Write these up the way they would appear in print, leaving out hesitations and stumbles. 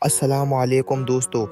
अस्सलामु अलैकुम दोस्तों।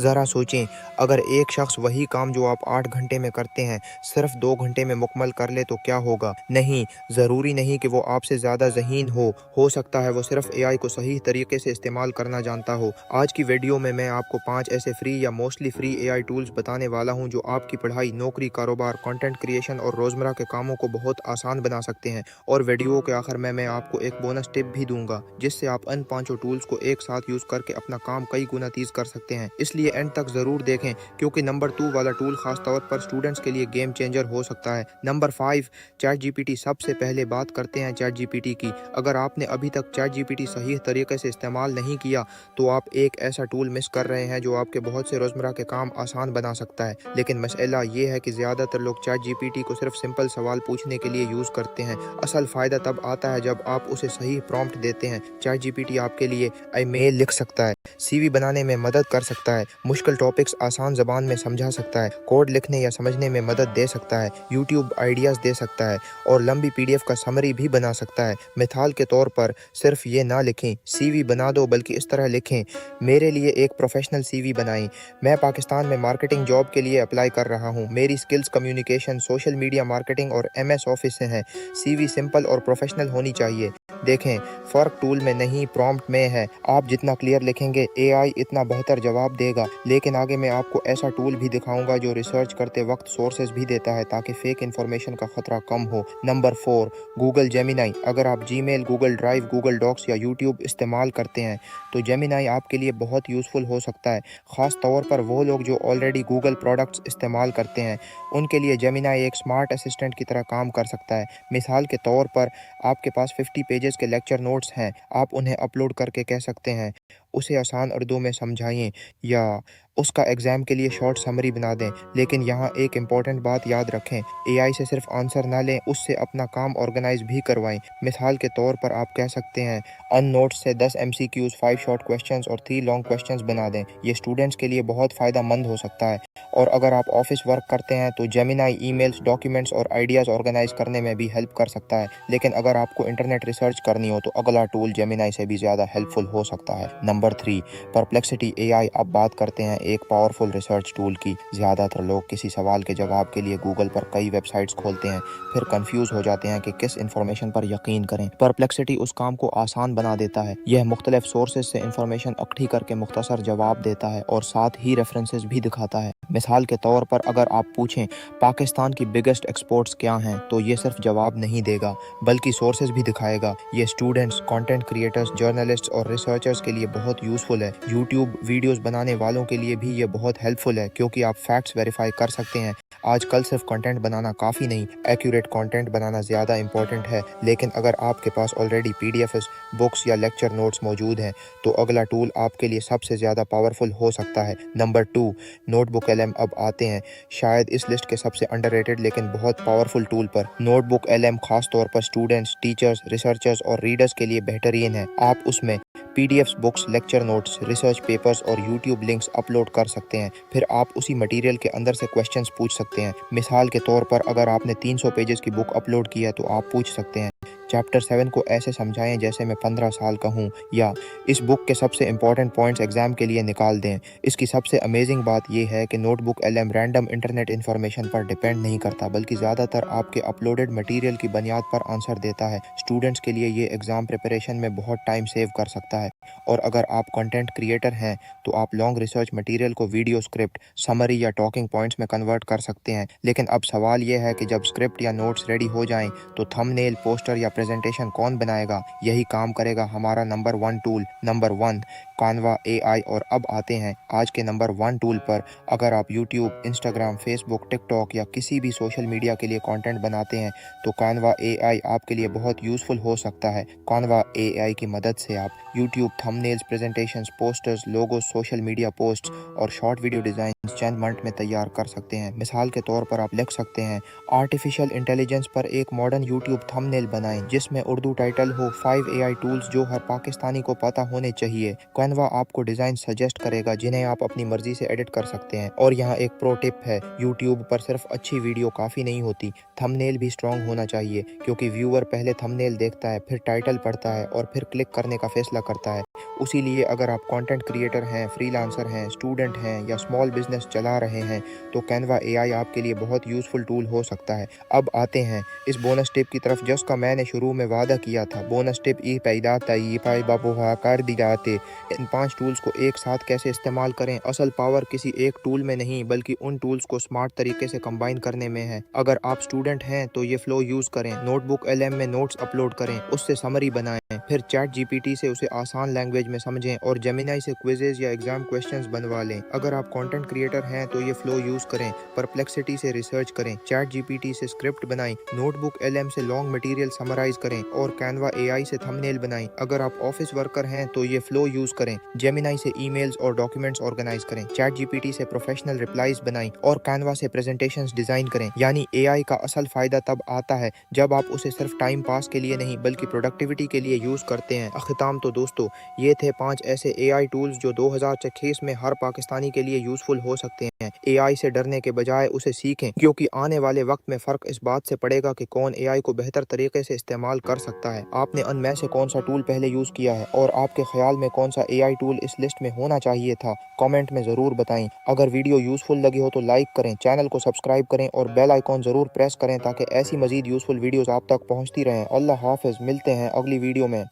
ज़रा सोचें, अगर एक शख्स वही काम जो आप 8 घंटे में करते हैं सिर्फ 2 घंटे में मुकम्मल कर ले तो क्या होगा? नहीं, ज़रूरी नहीं कि वो आपसे ज़्यादा ज़हीन हो सकता है वो सिर्फ एआई को सही तरीके से इस्तेमाल करना जानता हो। आज की वीडियो में मैं आपको 5 ऐसे फ्री या मोस्टली फ्री एआई टूल्स बताने वाला हूं जो आपकी पढ़ाई, नौकरी, कारोबार, कंटेंट क्रिएशन और रोज़मर्रा के कामों को बहुत आसान बना सकते हैं। और वीडियो के आखिर में मैं आपको एक बोनस टिप भी दूंगा जिससे आप इन पाँचों टूल्स को एक साथ यूज़ करके अपना काम कई गुना तेज़ कर सकते हैं। इसलिए एंड तक ज़रूर देखें क्योंकि नंबर 2 वाला टूल खास तौर पर स्टूडेंट्स के लिए गेम चेंजर हो सकता है। Number 5, chat GPT. सबसे पहले बात करते हैं चैट जीपीटी की। अगर आपने अभी तक चैट जीपीटी सही तरीके से इस्तेमाल नहीं किया तो आप एक ऐसा टूल मिस कर रहे हैं जो आपके बहुत से रोज़मर्रा के काम आसान बना सकता है। लेकिन मसला ये है कि ज़्यादातर लोग चैट जीपीटी को सिर्फ सिंपल सवाल पूछने के लिए यूज़ करते हैं। असल फ़ायदा तब आता है जब आप उसे सही प्रॉम्प्ट देते हैं। चैट जीपीटी आपके लिए ईमेल लिख सकता है, सीवी बनाने में मदद कर सकता है, मुश्किल टॉपिक्स आसान ज़बान में समझा सकता है, कोड लिखने या समझने में मदद दे सकता है, यूट्यूब आइडियाज़ दे सकता है और लंबी पीडीएफ का समरी भी बना सकता है। मिसाल के तौर पर सिर्फ ये ना लिखें सीवी बना दो, बल्कि इस तरह लिखें, मेरे लिए एक प्रोफेशनल सीवी बनाएं। मैं पाकिस्तान में मार्केटिंग जॉब के लिए अप्लाई कर रहा हूँ। मेरी skills communication, social media marketing और एमएस ऑफिस से हैं। सीवी सिंपल और प्रोफेशनल होनी चाहिए। देखें, फ़र्क टूल में नहीं प्रॉम्प्ट में है। आप जितना क्लियर लिखेंगे एआई इतना बेहतर जवाब देगा। लेकिन आगे मैं आपको ऐसा टूल भी दिखाऊंगा जो रिसर्च करते वक्त सोर्सेज भी देता है ताकि फेक इन्फॉर्मेशन का खतरा कम हो। Number 4, Google Gemini. अगर आप Gmail, Google Drive, Google Docs या यूट्यूब इस्तेमाल करते हैं तो जेमिनाई आपके लिए बहुत यूज़फुल हो सकता है। ख़ास तौर पर वो लोग जो ऑलरेडी गूगल प्रोडक्ट्स इस्तेमाल करते हैं उनके लिए जेमिनाई एक स्मार्ट असिस्टेंट की तरह काम कर सकता है। मिसाल के तौर पर आपके पास 50 पेजेस के लेक्चर नोट्स हैं, आप उन्हें अपलोड करके कह सकते हैं उसे आसान उर्दू में समझाएं या उसका एग्ज़ाम के लिए शॉर्ट समरी बना दें। लेकिन यहाँ एक इम्पॉर्टेंट बात याद रखें, एआई से सिर्फ आंसर ना लें, उससे अपना काम ऑर्गेनाइज भी करवाएं। मिसाल के तौर पर आप कह सकते हैं अन नोट्स से 10 एमसीक्यूज, 5 शॉर्ट क्वेश्चंस और 3 लॉन्ग क्वेश्चंस बना दें। ये स्टूडेंट्स के लिए बहुत फ़ायदा मंद हो सकता है। और अगर आप ऑफिस वर्क करते हैं तो जेमिनाई ईमेल्स, डॉक्यूमेंट्स और आइडियाज़ ऑर्गेनाइज करने में भी हेल्प कर सकता है। लेकिन अगर आपको इंटरनेट रिसर्च करनी हो तो अगला टूल जेमिनाई से भी ज़्यादा हेल्पफुल हो सकता है। Number 3, perplexity AI. अब बात करते हैं एक पावरफुल रिसर्च टूल की। ज़्यादातर लोग किसी सवाल के जवाब के लिए गूगल पर कई वेबसाइट्स खोलते हैं, फिर कंफ्यूज हो जाते हैं कि किस इन्फॉर्मेशन पर यकीन करें। परप्लेक्सिटी उस काम को आसान बना देता है। यह मुख्तलिफ सोर्सेज से इंफॉर्मेशन इकट्ठी करके मुख्तसर जवाब देता है और साथ ही रेफरेंसेस भी दिखाता है। मिसाल के तौर पर अगर आप पूछें पाकिस्तान की बिगेस्ट एक्सपोर्ट्स क्या हैं तो ये सिर्फ जवाब नहीं देगा बल्कि सोर्सेज भी दिखाएगा। ये स्टूडेंट्स, कंटेंट क्रिएटर्स, जर्नलिस्ट्स और रिसर्चर्स के लिए बहुत यूज़फुल है। यूट्यूब वीडियोस बनाने वालों के लिए भी ये बहुत हेल्पफुल है क्योंकि आप फैक्ट्स वेरीफाई कर सकते हैं। आजकल सिर्फ कंटेंट बनाना काफ़ी नहीं, एक्यूरेट कंटेंट बनाना ज़्यादा इंपॉर्टेंट है। लेकिन अगर आपके पास ऑलरेडी पीडीएफ्स, बुक्स या लेक्चर नोट्स मौजूद हैं तो अगला टूल आपके लिए सबसे ज़्यादा पावरफुल हो सकता है। Number 2, notebook LM. अब आते हैं शायद इस लिस्ट के सबसे अंडररेटेड लेकिन बहुत पावरफुल टूल पर। नोटबुक एलएम खास तौर पर स्टूडेंट्स, टीचर्स, रिसर्चर्स और रीडर्स के लिए बेहतरीन है। आप उसमें PDFs, books, lecture notes, research papers और यूट्यूब लिंक्स अपलोड कर सकते हैं। फिर आप उसी मटेरियल के अंदर से क्वेश्चंस पूछ सकते हैं। मिसाल के तौर पर अगर आपने 300 पेजेस की बुक अपलोड की है तो आप पूछ सकते हैं चैप्टर 7 को ऐसे समझाएं जैसे मैं 15 साल का हूँ, या इस बुक के सबसे इंपॉर्टेंट पॉइंट्स एग्जाम के लिए निकाल दें। इसकी सबसे अमेजिंग बात यह है कि notebook LM random internet information पर डिपेंड नहीं करता बल्कि ज़्यादातर आपके अपलोडेड मटेरियल की बुनियाद पर आंसर देता है। स्टूडेंट्स के लिए ये एग्ज़ाम प्रिपरेशन में बहुत टाइम सेव कर सकता है। और अगर आप कंटेंट क्रिएटर हैं तो आप लॉन्ग रिसर्च मटेरियल को वीडियो, स्क्रिप्ट, समरी या टॉकिंग पॉइंट्स में कन्वर्ट कर सकते हैं। लेकिन अब सवाल यह है कि जब स्क्रिप्ट या नोट्स रेडी हो जाएं तो थंबनेल, पोस्टर या प्रेजेंटेशन कौन बनाएगा? यही काम करेगा हमारा नंबर 1 टूल। नंबर 1, कानवा एआई। और अब आते हैं आज के नंबर 1 टूल पर। अगर आप यूट्यूब, इंस्टाग्राम, फेसबुक, टिकटॉक या किसी भी सोशल मीडिया के लिए कंटेंट बनाते हैं तो कानवा एआई आपके लिए बहुत यूज़फुल हो सकता है। कानवा एआई की मदद से आप यूट्यूब थंबनेल्स, प्रेजेंटेशंस, पोस्टर्स, लोगो, सोशल मीडिया पोस्ट्स और शॉर्ट वीडियो डिज़ाइन चंद मिनट में तैयार कर सकते हैं। मिसाल के तौर पर आप लिख सकते हैं, आर्टिफिशियल इंटेलिजेंस पर एक मॉडर्न यूट्यूब थंबनेल बनाएं जिसमें उर्दू टाइटल हो 5 एआई टूल्स जो हर पाकिस्तानी को पता होने चाहिए। कैनवा आपको डिज़ाइन सजेस्ट करेगा जिन्हें आप अपनी मर्जी से एडिट कर सकते हैं। और यहाँ एक प्रो टिप है, यूट्यूब पर सिर्फ अच्छी वीडियो काफ़ी नहीं होती, थंबनेल भी स्ट्रॉन्ग होना चाहिए, क्योंकि व्यूअर पहले थंबनेल देखता है, फिर टाइटल पढ़ता है और फिर क्लिक करने का फैसला करता है। उसी लिए अगर आप कंटेंट क्रिएटर हैं, फ्रीलांसर हैं, स्टूडेंट हैं या स्मॉल बिजनेस चला रहे हैं तो कैनवा एआई आपके लिए बहुत यूज़फुल टूल हो सकता है। अब आते हैं इस बोनस टिप की तरफ जिसका मैंने शुरू में वादा किया था। बोनस टिप ई पैदा तई पाई बाबूहा कर दी जाते। इन 5 टूल्स को एक साथ कैसे इस्तेमाल करें। असल पावर किसी एक टूल में नहीं बल्कि उन टूल्स को स्मार्ट तरीके से कंबाइन करने में है। अगर आप स्टूडेंट हैं तो ये फ्लो यूज़ करें, नोटबुक एलएम में नोट्स अपलोड करें, उससे समरी बनाएं, फिर चैट जीपीटी से उसे आसान लैंग्वेज में समझें और जेमिनाई से क्विजेज या एग्जाम क्वेश्चंस बनवा लें। अगर आप कंटेंट क्रिएटर हैं तो ये फ्लो यूज़ करें, परप्लेक्सिटी से रिसर्च करें, चैट जीपीटी से स्क्रिप्ट बनाएं, नोटबुक एलएम से लॉन्ग मटेरियल समराइज करें और कैनवा एआई से थंबनेल बनाएं। अगर आप ऑफिस वर्कर हैं तो ये फ्लो यूज़ करें, जेमिनाई से ईमेल्स और डॉक्यूमेंट्स ऑर्गेनाइज करें, चैट जीपीटी से प्रोफेशनल रिप्लाईज बनाएं और कैनवा से प्रेजेंटेशंस डिज़ाइन करें। यानी एआई का असल फ़ायदा तब आता है जब आप उसे सिर्फ टाइम पास के लिए नहीं बल्कि प्रोडक्टिविटी के लिए यूज़ करते हैं। अख्ताम तो दोस्तों ये थे 5 ऐसे एआई टूल्स जो 2026 में हर पाकिस्तानी के लिए यूज़फुल हो सकते हैं। एआई से डरने के बजाय उसे सीखें, क्योंकि आने वाले वक्त में फ़र्क इस बात से पड़ेगा कि कौन एआई को बेहतर तरीके से इस्तेमाल कर सकता है। आपने उनमें से कौन सा टूल पहले यूज़ किया है और आपके ख्याल में कौन सा एआई टूल इस लिस्ट में होना चाहिए था, कमेंट में ज़रूर बताएं। अगर वीडियो यूज़फुल लगी हो तो लाइक करें, चैनल को सब्सक्राइब करें और बेल आइकॉन ज़रूर प्रेस करें ताकि ऐसी मज़ीद यूज़फुल वीडियोज़ आप तक पहुँचती रहें। अल्लाह हाफ़िज़, मिलते हैं अगली वीडियो में।